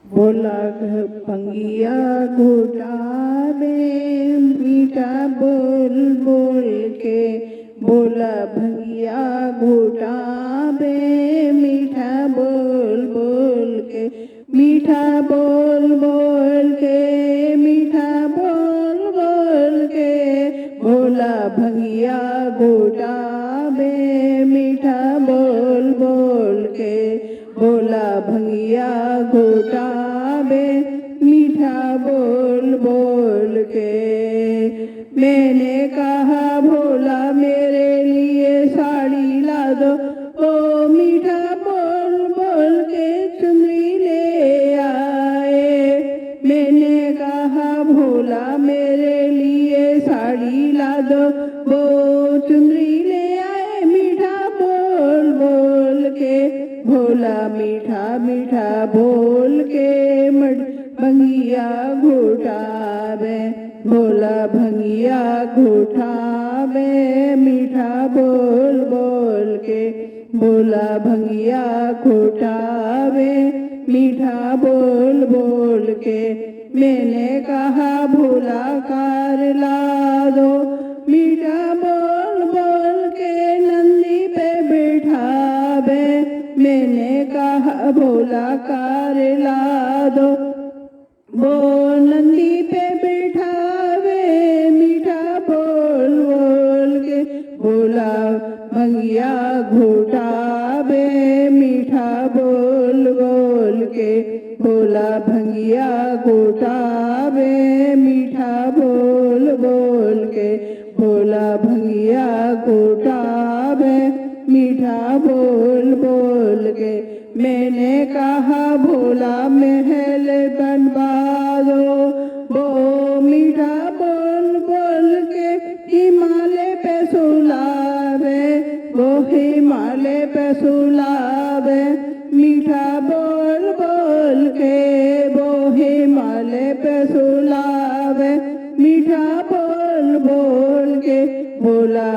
बोला भंगिया घुटावे मीठा बोल बोल के, बोला भंगिया घुटावे मीठा बोल बोल के, मीठा बोल बोल के, मीठा बोल बोल के, बोला भंगिया घुटावे मीठा बोल बोल के, बोला भंगिया घुटावे मीठा बोल बोल के। मैंने कहा भोला मेरे लिए साड़ी ला दो, ओ मीठा बोल बोल के चुनरी ले आए। मैंने कहा भोला मेरे लिए साड़ी ला दो, वो चुनरी ले आए मीठा बोल बोल के, भोला मीठा मीठा बोल के भंगिया घुटावे, भोला भंगिया घुटावे मीठा बोल बोल के, भोला भंगिया घुटावे मीठा बोल बोल के। मैंने कहा भोला कार ला दो, मीठा बोल बोल के नंदी पे बिठावे। मैंने कहा भोला कार ला दो, वो नंदी पे बिठावे मीठा बोल बोल के, भोला भंगिया घुटावे मीठा बोल बोल के, भोला भंगिया घुटावे मीठा बोल बोल के, भोला भंगिया घुटावे मीठा बोल बोल के। मैंने कहा भोला महल बनवा दो, वो मीठा बोल बोल के हिमालय पे सुलावे, वो हिमालय पे सुलावे मीठा बोल बोल के, वो हिमालय पे सुलावे मीठा बोल बोल के, भोला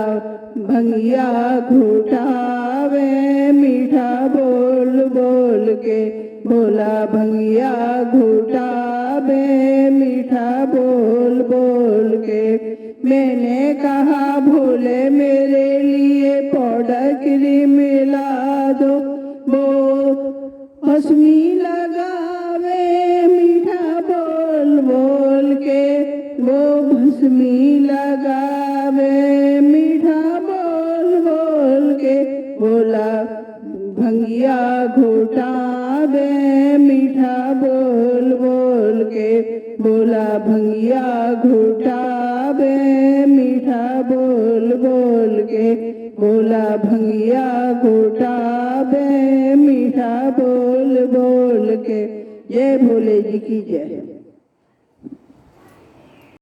भंगिया घुटावे मीठा बोल बोल के, भोला भंगिया घुटावे मीठा बोल बोल के। मैंने कहा भोले मेरे लिए पाउडर क्रीम मिला दो, वो भस्मी लगावे मीठा बोल बोल के, वो भस्मी लगावे मीठा बोल बोल के, भोला भंगिया घुटावे मीठा बोल बोल के, भोला भंगिया घुटावे मीठा बोल बोल के, भोला भंगिया घुटावे मीठा बोल बोल के। जय भोले जी की जय।